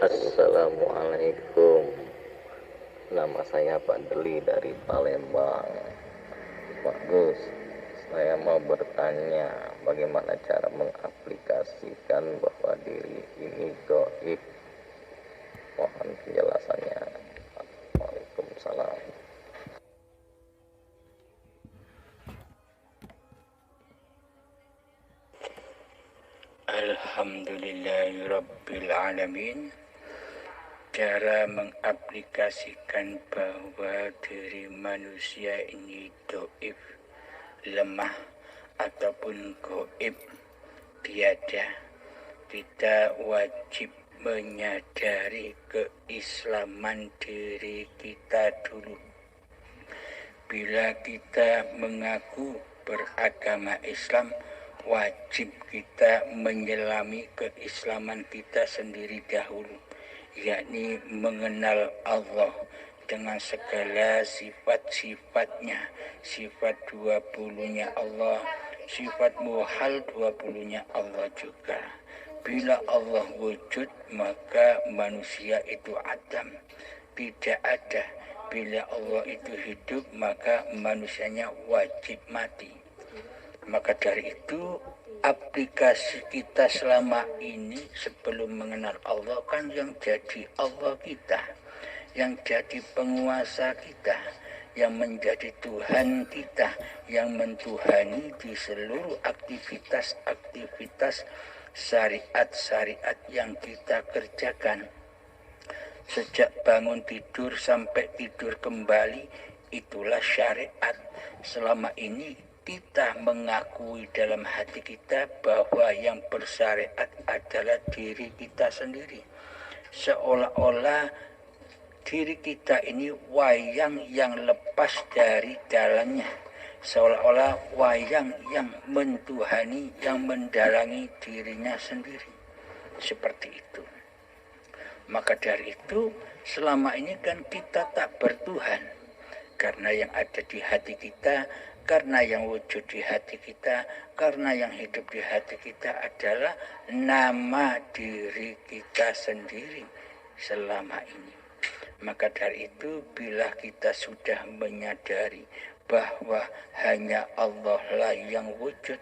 Assalamualaikum. Nama saya Pak Deli dari Palembang. Pak Gus, saya mau bertanya bagaimana cara mengaplikasikan bahwa diri ini gaib. Mohon penjelasannya. Waalaikumsalam. Alhamdulillahirrabbilalamin. Cara mengaplikasikan bahwa diri manusia ini doib, lemah ataupun goib, tiada. Kita wajib menyadari keislaman diri kita dulu. Bila kita mengaku beragama Islam, wajib kita menyelami keislaman kita sendiri dahulu, yakni mengenal Allah dengan segala sifat-sifatnya, sifat 20-nya Allah, sifat muhal 20-nya Allah juga. Bila Allah wujud, maka manusia itu adam, tidak ada. Bila Allah itu hidup, maka manusianya wajib mati. Maka dari itu, aplikasi kita selama ini sebelum mengenal Allah kan yang jadi Allah kita, yang jadi penguasa kita, yang menjadi Tuhan kita, yang mentuhani di seluruh aktivitas-aktivitas syariat-syariat yang kita kerjakan. Sejak bangun tidur sampai tidur kembali, itulah syariat. Selama ini kita mengakui dalam hati kita bahwa yang bersyariat adalah diri kita sendiri. Seolah-olah diri kita ini wayang yang lepas dari dalamnya. Seolah-olah wayang yang mentuhani, yang mendalangi dirinya sendiri. Seperti itu. Maka dari itu, selama ini kan kita tak bertuhan. Karena yang ada di hati kita, karena yang wujud di hati kita, karena yang hidup di hati kita adalah nama diri kita sendiri selama ini. Maka dari itu, bila kita sudah menyadari bahwa hanya Allah lah yang wujud,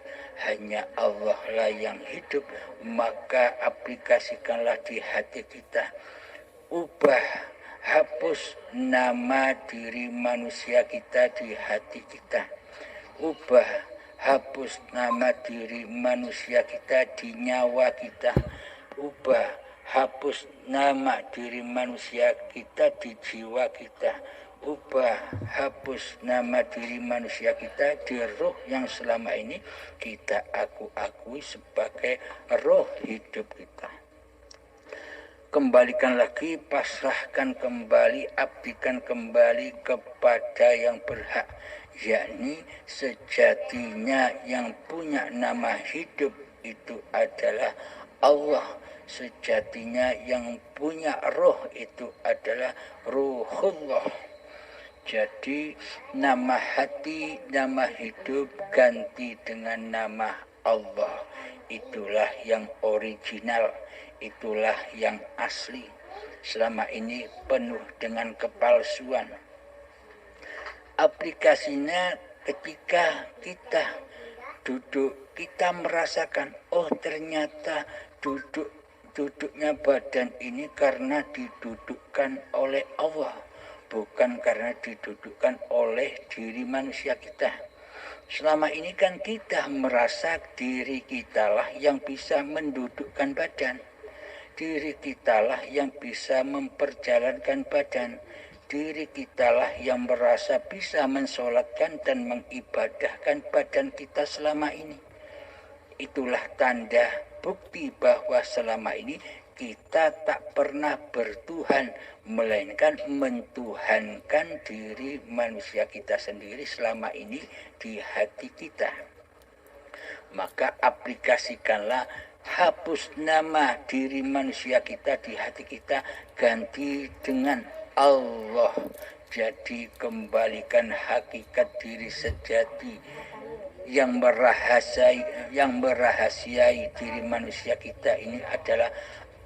hanya Allah lah yang hidup, maka aplikasikanlah di hati kita. Ubah, hapus nama diri manusia kita di hati kita. Ubah, hapus nama diri manusia kita di nyawa kita. Ubah, hapus nama diri manusia kita di jiwa kita. Ubah, hapus nama diri manusia kita di roh yang selama ini kita akui sebagai roh hidup kita. Kembalikan lagi, pasrahkan kembali, abdikan kembali kepada yang berhak, yakni sejatinya yang punya nama hidup itu adalah Allah. Sejatinya yang punya roh itu adalah Ruhullah. Jadi nama hati, nama hidup ganti dengan nama Allah. Itulah yang original, itulah yang asli. Selama ini penuh dengan kepalsuan. Aplikasinya ketika kita duduk, kita merasakan, oh ternyata duduknya badan ini karena didudukkan oleh Allah, bukan karena didudukkan oleh diri manusia kita. Selama ini kan kita merasa diri kitalah yang bisa mendudukkan badan. Diri kitalah yang bisa memperjalankan badan. Diri kitalah yang merasa bisa mensolatkan dan mengibadahkan badan kita selama ini. Itulah tanda bukti bahwa selama ini kita tak pernah bertuhan, melainkan mentuhankan diri manusia kita sendiri selama ini di hati kita. Maka aplikasikanlah, hapus nama diri manusia kita di hati kita, ganti dengan Allah. Jadi kembalikan hakikat diri sejati yang merahasiai diri manusia kita ini adalah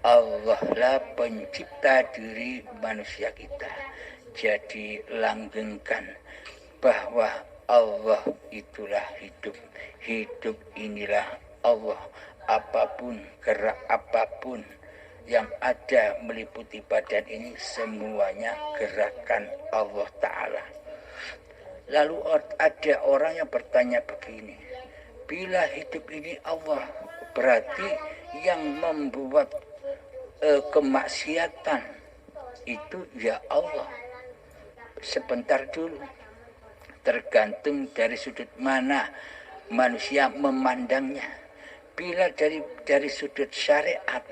Allah lah pencipta diri manusia kita. Jadi langgengkan bahwa Allah itulah hidup. Hidup inilah Allah. Apapun, gerak apapun yang ada meliputi badan ini semuanya gerakan Allah Ta'ala. Lalu ada orang yang bertanya begini, bila hidup ini Allah, berarti yang membuat kemaksiatan itu ya Allah. Sebentar dulu, tergantung dari sudut mana manusia memandangnya. Bila dari sudut syariat,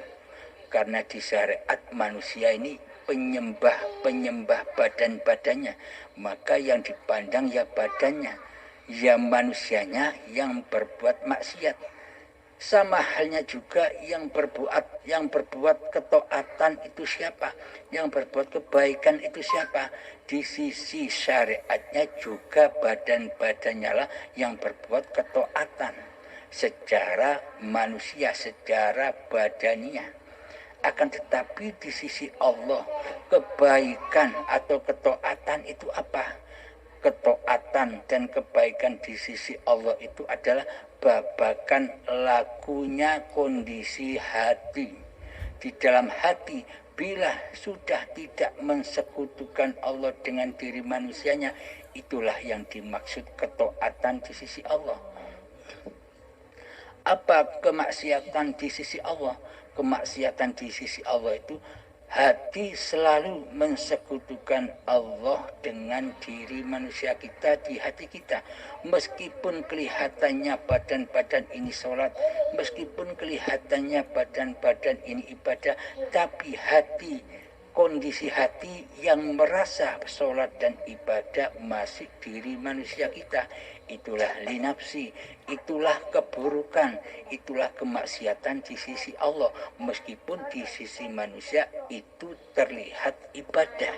karena di syariat manusia ini penyembah badan-badannya, maka yang dipandang ya badannya, ya manusianya yang berbuat maksiat. Sama halnya juga yang berbuat ketaatan itu siapa? Yang berbuat kebaikan itu siapa? Di sisi syariatnya juga badan-badannya lah yang berbuat ketaatan secara manusia, secara badania. Akan tetapi di sisi Allah, kebaikan atau ketaatan itu apa? Ketaatan dan kebaikan di sisi Allah itu adalah babakan lakunya kondisi hati. Di dalam hati, bila sudah tidak mensekutukan Allah dengan diri manusianya, itulah yang dimaksud ketaatan di sisi Allah. Apa kemaksiatan di sisi Allah? Kemaksiatan di sisi Allah itu hati selalu mensekutukan Allah dengan diri manusia kita di hati kita. Meskipun kelihatannya badan-badan ini sholat, meskipun kelihatannya badan-badan ini ibadah, tapi hati, kondisi hati yang merasa sholat dan ibadah masih diri manusia kita. Itulah linapsi, itulah keburukan, itulah kemaksiatan di sisi Allah. Meskipun di sisi manusia itu terlihat ibadah,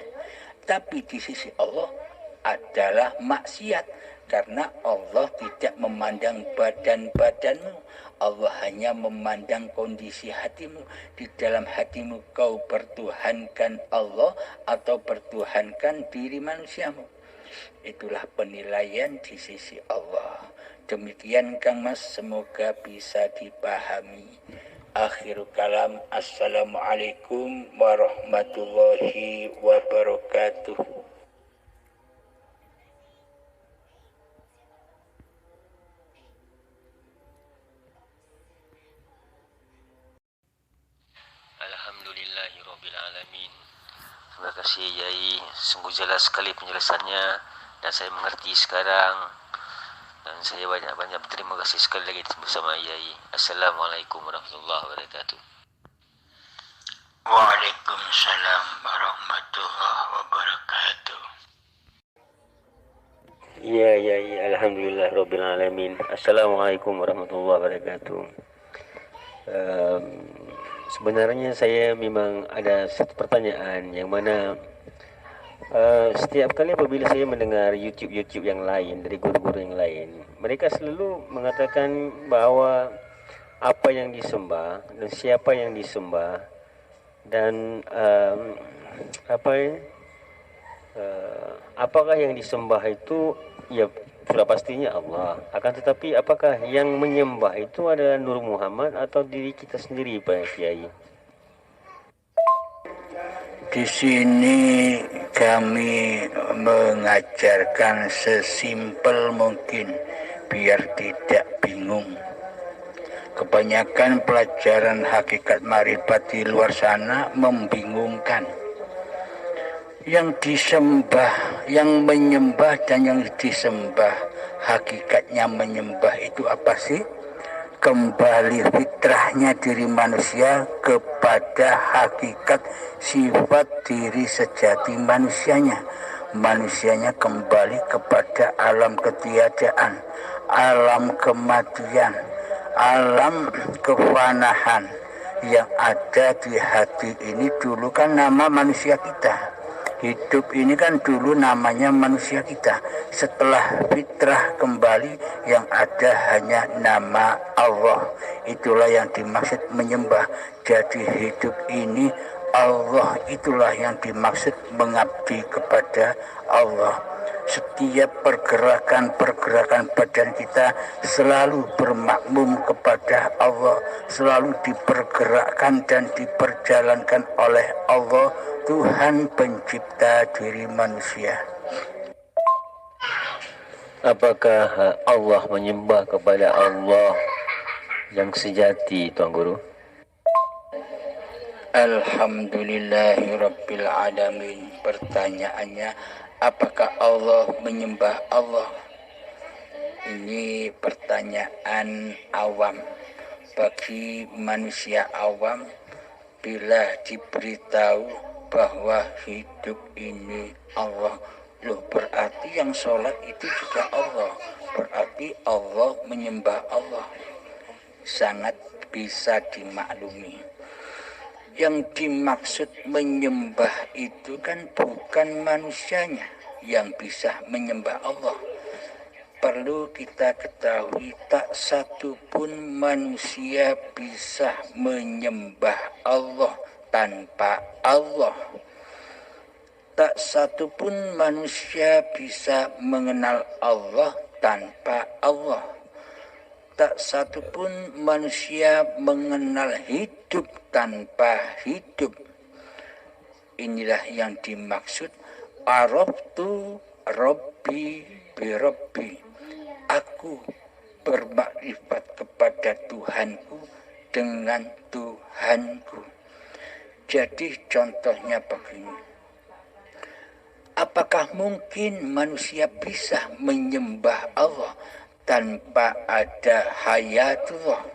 tapi di sisi Allah adalah maksiat. Karena Allah tidak memandang badan-badanmu, Allah hanya memandang kondisi hatimu. Di dalam hatimu kau bertuhankan Allah atau bertuhankan diri manusiamu. Itulah penilaian di sisi Allah. Demikian Kang Mas, semoga bisa dipahami. Akhirul kalam, assalamualaikum warahmatullahi wabarakatuh. Alhamdulillahirrabbilalamin. Terima kasih Yai, sungguh jelas sekali penjelasannya dan saya mengerti sekarang, dan saya banyak-banyak berterima kasih sekali lagi bersama Yai. Assalamualaikum warahmatullahi wabarakatuh. Waalaikumsalam warahmatullahi wabarakatuh. Iya Yai, alhamdulillahirrabbilalamin. Assalamualaikum warahmatullahi wabarakatuh. Sebenarnya saya memang ada satu pertanyaan yang mana setiap kali apabila saya mendengar YouTube yang lain dari guru-guru yang lain, mereka selalu mengatakan bahwa apa yang disembah dan siapa yang disembah dan apakah yang disembah itu ya sudah pastinya Allah. Akan tetapi apakah yang menyembah itu adalah Nur Muhammad atau diri kita sendiri Pak Kiai? Di sini kami mengajarkan sesimpel mungkin biar tidak bingung. Kebanyakan pelajaran hakikat marifat di luar sana membingungkan. Yang disembah, yang menyembah dan yang disembah, hakikatnya menyembah itu apa sih? Kembali fitrahnya diri manusia kepada hakikat sifat diri sejati manusianya. Manusianya kembali kepada alam ketiadaan, alam kematian, alam kefanahan yang ada di hati ini. Dulu kan nama manusia kita, Hidup ini kan dulu namanya manusia kita. Setelah fitrah kembali, yang ada hanya nama Allah. Itulah yang dimaksud menyembah. Jadi hidup ini Allah, itulah yang dimaksud mengabdi kepada Allah. Setiap pergerakan badan kita selalu bermakmum kepada Allah, selalu dipergerakkan dan diperjalankan oleh Allah, Tuhan pencipta diri manusia. Apakah Allah menyembah kepada Allah yang sejati, Tuan Guru? Alhamdulillahirabbil alamin. Pertanyaannya, apakah Allah menyembah Allah? Ini pertanyaan awam. Bagi manusia awam, bila diberitahu bahwa hidup ini Allah, loh berarti yang sholat itu juga Allah, berarti Allah menyembah Allah. Sangat bisa dimaklumi. Yang dimaksud menyembah itu kan bukan manusianya yang bisa menyembah Allah. Perlu kita ketahui, tak satu pun manusia bisa menyembah Allah tanpa Allah. Tak satu pun manusia bisa mengenal Allah tanpa Allah. Tak satu pun manusia mengenal hidup tanpa hidup. Inilah yang dimaksud araftu rabbi bi rabbi. Aku bermakrifat kepada Tuhanku dengan Tuhanku. Jadi contohnya begini. Apakah mungkin manusia bisa menyembah Allah tanpa ada hayatullah?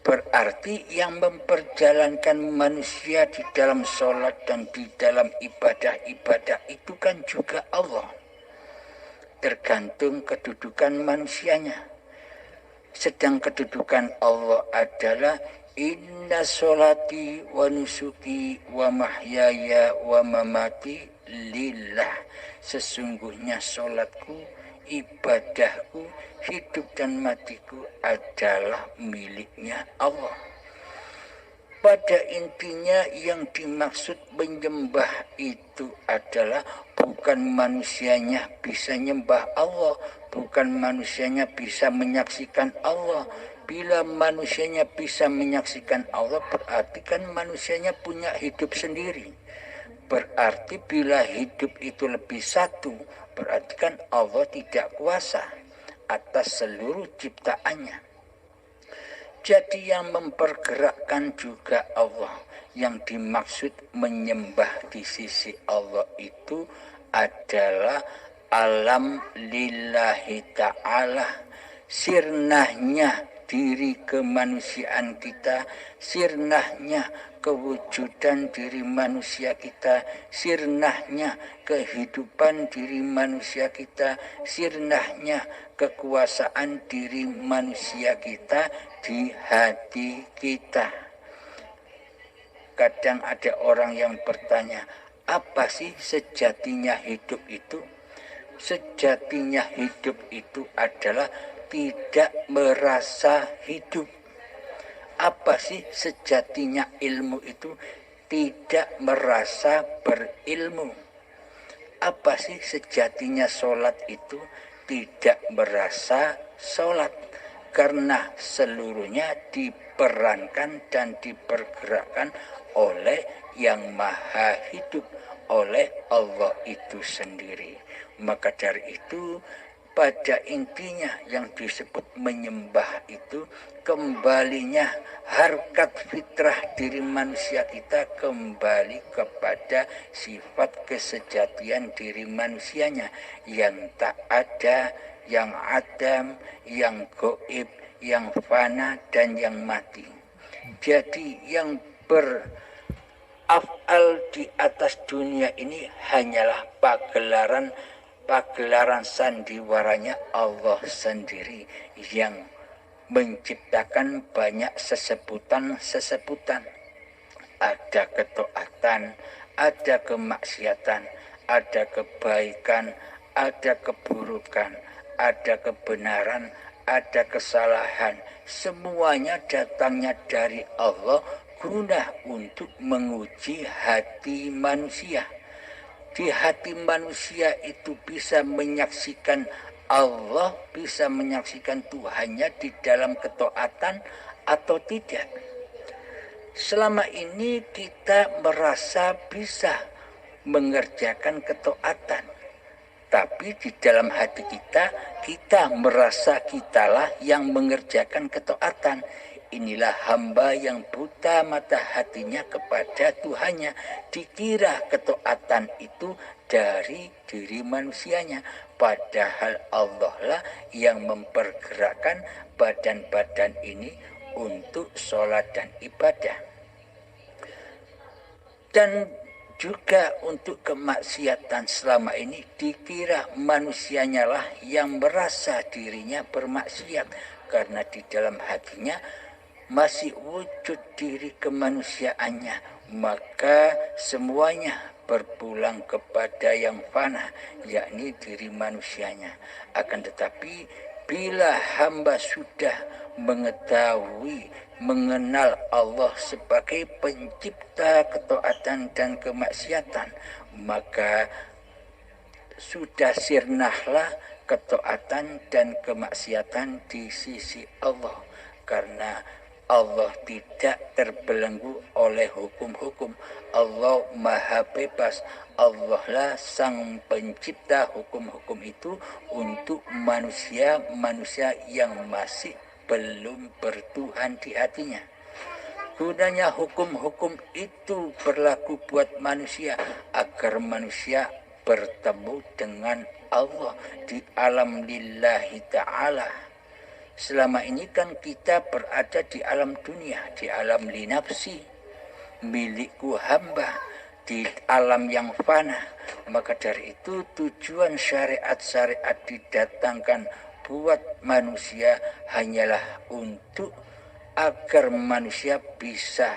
Berarti yang memperjalankan manusia di dalam sholat dan di dalam ibadah-ibadah itu kan juga Allah. Tergantung kedudukan manusianya. Sedang kedudukan Allah adalah inna sholati wa nusuki wa mahyaya wa mamati lillah. Sesungguhnya sholatku, ibadahku, hidup dan matiku adalah miliknya Allah. Pada intinya yang dimaksud menyembah itu adalah bukan manusianya bisa nyembah Allah, bukan manusianya bisa menyaksikan Allah. Bila manusianya bisa menyaksikan Allah, berarti kan manusianya punya hidup sendiri. Berarti bila hidup itu lebih satu, berarti kan Allah tidak kuasa atas seluruh ciptaannya. Jadi yang mempergerakkan juga Allah. Yang dimaksud menyembah di sisi Allah itu adalah alam lillahi ta'ala. Sirnahnya diri kemanusiaan kita, sirnahnya kewujudan diri manusia kita, sirnahnya kehidupan diri manusia kita, sirnahnya kekuasaan diri manusia kita di hati kita. Kadang ada orang yang bertanya, apa sih sejatinya hidup itu? Sejatinya hidup itu adalah tidak merasa hidup. Apa sih sejatinya ilmu itu? Tidak merasa berilmu. Apa sih sejatinya sholat itu? Tidak merasa sholat. Karena seluruhnya diperankan dan dipergerakkan oleh yang maha hidup, oleh Allah itu sendiri. Maka dari itu, pada intinya yang disebut menyembah itu kembalinya harkat fitrah diri manusia kita kembali kepada sifat kesejatian diri manusianya yang tak ada, yang adam, yang goib, yang fana dan yang mati. Jadi yang berafal di atas dunia ini hanyalah pagelaran sandiwaranya Allah sendiri yang menciptakan banyak sesebutan. Ada ketaatan, ada kemaksiatan, ada kebaikan, ada keburukan, ada kebenaran, ada kesalahan. Semuanya datangnya dari Allah guna untuk menguji hati manusia. Di hati manusia itu bisa menyaksikan Allah, bisa menyaksikan Tuhannya di dalam ketaatan atau tidak. Selama ini kita merasa bisa mengerjakan ketaatan, tapi di dalam hati kita merasa kitalah yang mengerjakan ketaatan. Inilah hamba yang buta mata hatinya kepada Tuhannya. Dikira ketaatan itu dari diri manusianya, padahal Allah lah yang mempergerakkan badan-badan ini untuk sholat dan ibadah. Dan juga untuk kemaksiatan selama ini dikira manusianya lah yang merasa dirinya bermaksiat, karena di dalam hatinya masih wujud diri kemanusiaannya, maka semuanya berpulang kepada yang fana, yakni diri manusianya. Akan tetapi bila hamba sudah mengetahui, mengenal Allah sebagai pencipta ketaatan dan kemaksiatan, maka sudah sirnahlah ketaatan dan kemaksiatan di sisi Allah, karena Allah tidak terbelenggu oleh hukum-hukum. Allah maha bebas. Allah lah sang pencipta hukum-hukum itu untuk manusia yang masih belum bertuhan di hatinya. Gunanya hukum-hukum itu berlaku buat manusia agar manusia bertemu dengan Allah di alam lillahi ta'ala. Selama ini kan kita berada di alam dunia, di alam linafsi, milikku hamba, di alam yang fana. Maka dari itu tujuan syariat-syariat didatangkan buat manusia hanyalah untuk agar manusia bisa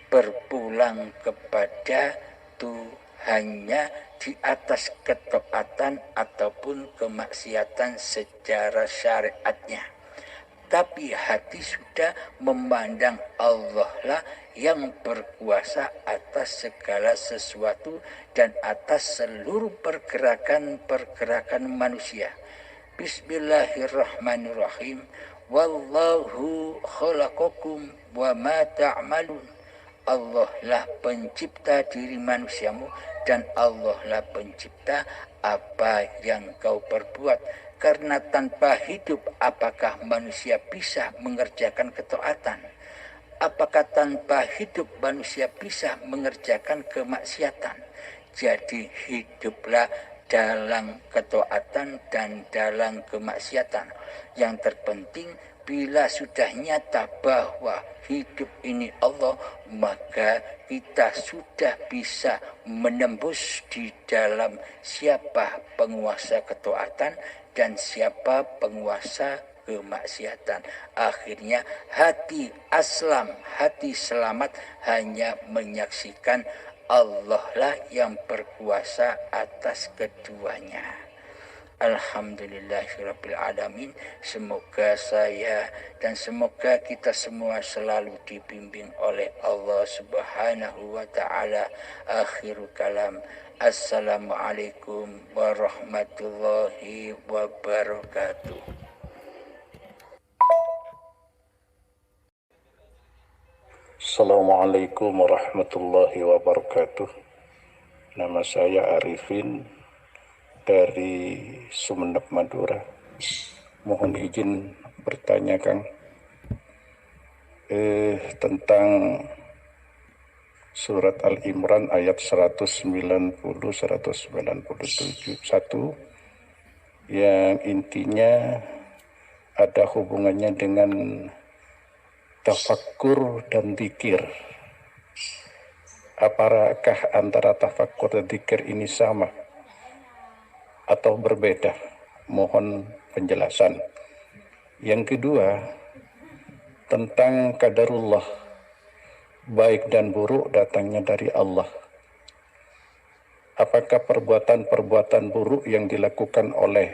berpulang kepada Tuhannya di atas ketaatan ataupun kemaksiatan secara syariatnya. Tapi hati sudah memandang Allah lah yang berkuasa atas segala sesuatu dan atas seluruh pergerakan manusia. Bismillahirrahmanirrahim. Wallahu khalaqakum wa ma ta'malun. Allah lah pencipta diri manusiamu dan Allah lah pencipta apa yang kau perbuat. Karena tanpa hidup apakah manusia bisa mengerjakan ketaatan? Apakah tanpa hidup manusia bisa mengerjakan kemaksiatan? Jadi hiduplah dalam ketaatan dan dalam kemaksiatan. Yang terpenting bila sudah nyata bahwa hidup ini Allah, maka kita sudah bisa menembus di dalam siapa penguasa ketaatan dan siapa penguasa kemaksiatan. Akhirnya hati aslam, hati selamat hanya menyaksikan Allah lah yang berkuasa atas keduanya. Alhamdulillahirabbil alamin. Semoga saya dan semoga kita semua selalu dibimbing oleh Allah Subhanahu wa taala. Akhirul kalam. Assalamualaikum warahmatullahi wabarakatuh. Assalamualaikum warahmatullahi wabarakatuh. Nama saya Arifin dari Sumeneb, Madura. Mohon izin bertanya, Kang, tentang surat Al-Imran ayat 190-197 yang intinya ada hubungannya dengan tafakkur dan dzikir. Apakah antara tafakkur dan dzikir ini sama atau berbeda? Mohon penjelasan. Yang kedua, tentang qadarullah, baik dan buruk datangnya dari Allah. apakah perbuatan-perbuatan buruk yang dilakukan oleh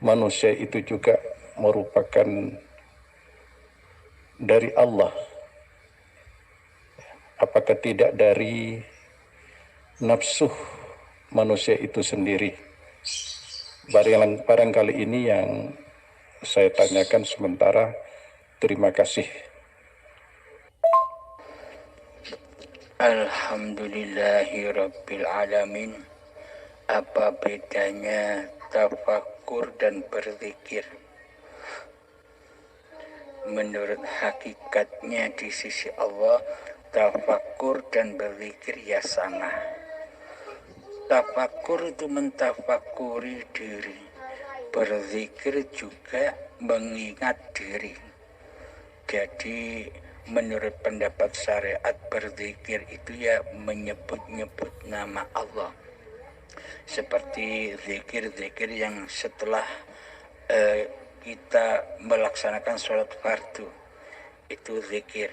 manusia itu juga merupakan dari Allah? Apakah tidak dari nafsu manusia itu sendiri? Barangkali ini yang saya tanyakan sementara. Terima kasih. Alhamdulillahirabbil alamin. Apa bedanya tafakur dan berzikir? Menurut hakikatnya di sisi Allah, tafakur dan berzikir ya sama. Tafakur itu mentafakuri diri, berzikir juga mengingat diri. Jadi menurut pendapat syariat, berzikir itu ya menyebut-nyebut nama Allah. Seperti zikir-zikir yang setelah kita melaksanakan sholat fardu, itu zikir.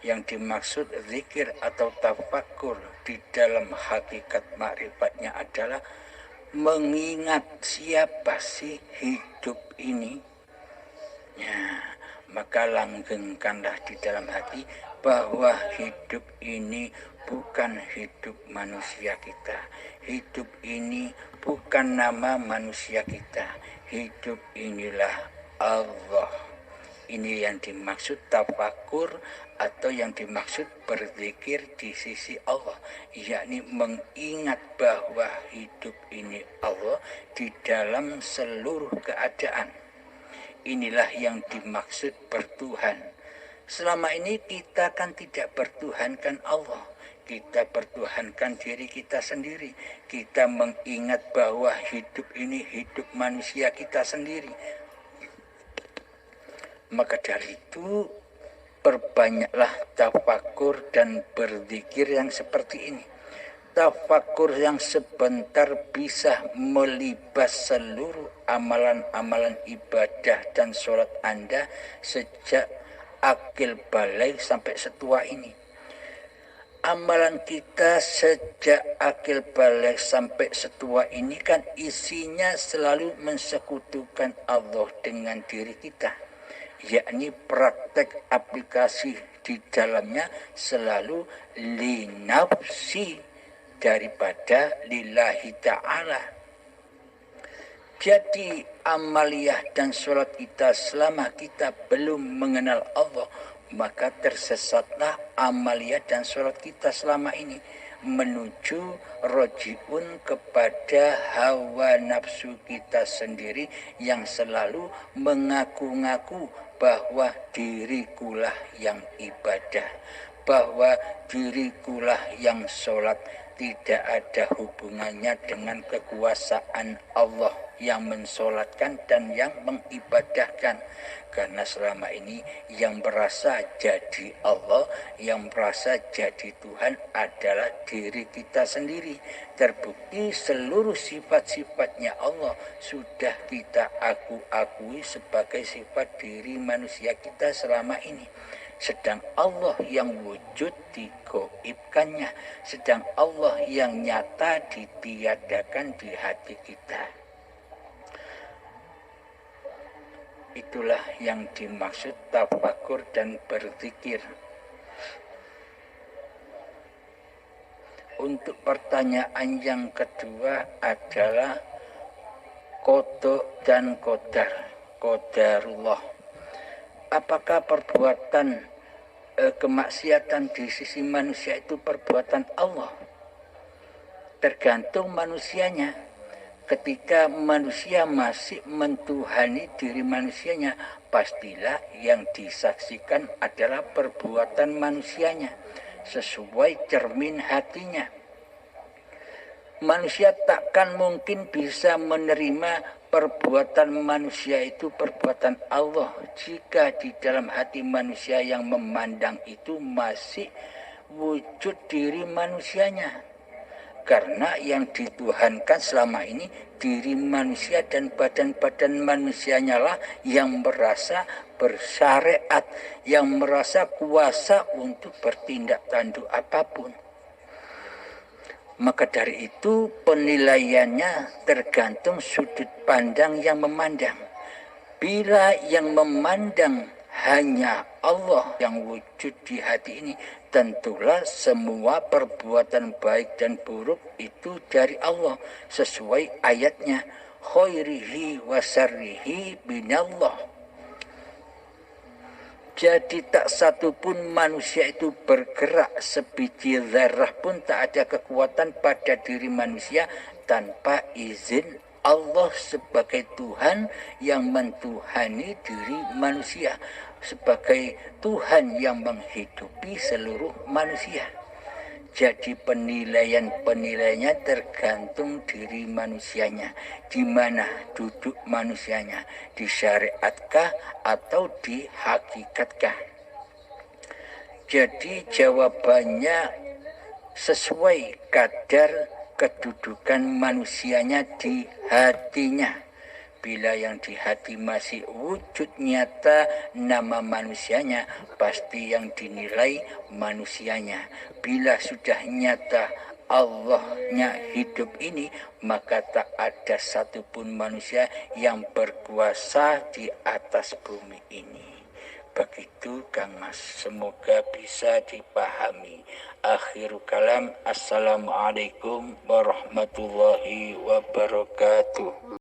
Yang dimaksud zikir atau tafakur di dalam hakikat makrifatnya adalah mengingat siapa sih hidup ini. Ya, maka langgengkanlah di dalam hati bahwa hidup ini bukan hidup manusia kita. Hidup ini bukan nama manusia kita. Hidup inilah Allah. Ini yang dimaksud tafakur atau yang dimaksud berzikir di sisi Allah, yakni mengingat bahwa hidup ini Allah di dalam seluruh keadaan. Inilah yang dimaksud bertuhan. Selama ini kita kan tidak bertuhankan Allah. Kita bertuhankan diri kita sendiri. Kita mengingat bahwa hidup ini hidup manusia kita sendiri. Maka dari itu perbanyaklah tafakur dan berzikir yang seperti ini. Tafakur yang sebentar bisa melibas seluruh amalan-amalan ibadah dan sholat Anda sejak akil balik sampai setua ini. Amalan kita sejak akil balik sampai setua ini kan isinya selalu mensekutukan Allah dengan diri kita. Yakni praktek aplikasi di dalamnya selalu linafsi daripada lillahi ta'ala. Jadi amaliyah dan sholat kita selama kita belum mengenal Allah, maka tersesatlah amaliyah dan sholat kita selama ini menuju rojiun kepada hawa nafsu kita sendiri yang selalu mengaku-ngaku bahwa dirikulah yang ibadah, bahwa dirikulah yang sholat. Tidak ada hubungannya dengan kekuasaan Allah yang mensolatkan dan yang mengibadahkan. Karena selama ini yang merasa jadi Allah, yang merasa jadi Tuhan adalah diri kita sendiri. Terbukti seluruh sifat-sifatnya Allah sudah kita akui sebagai sifat diri manusia kita selama ini. Sedang Allah yang wujud digoibkannya, sedang Allah yang nyata ditiadakan di hati kita. Itulah yang dimaksud tafakur dan berzikir. Untuk pertanyaan yang kedua adalah qada dan qadar, qadarullah. Apakah perbuatan kemaksiatan di sisi manusia itu perbuatan Allah? Tergantung manusianya. Ketika manusia masih mentuhani diri manusianya, pastilah yang disaksikan adalah perbuatan manusianya sesuai cermin hatinya. Manusia takkan mungkin bisa menerima perbuatan manusia itu perbuatan Allah jika di dalam hati manusia yang memandang itu masih wujud diri manusianya. Karena yang dituhankan selama ini diri manusia dan badan-badan manusianya lah yang merasa bersyariat, yang merasa kuasa untuk bertindak tanduk apapun. Maka dari itu penilaiannya tergantung sudut pandang yang memandang. Bila yang memandang hanya Allah yang wujud di hati ini, tentulah semua perbuatan baik dan buruk itu dari Allah sesuai ayatnya, khairihi wa syarrihi binallah. Jadi tak satu pun manusia itu bergerak sebiji zarah pun, tak ada kekuatan pada diri manusia tanpa izin Allah sebagai Tuhan yang mentuhani diri manusia, sebagai Tuhan yang menghidupi seluruh manusia. Jadi penilaiannya tergantung diri manusianya, di mana duduk manusianya, di syariatkah atau di hakikatkah. Jadi jawabannya sesuai kadar kedudukan manusianya di hatinya. Bila yang di hati masih wujud nyata nama manusianya, pasti yang dinilai manusianya. Bila sudah nyata Allahnya hidup ini, maka tak ada satupun manusia yang berkuasa di atas bumi ini. Begitu Kang Mas, semoga bisa dipahami. Akhirul kalam, assalamualaikum warahmatullahi wabarakatuh.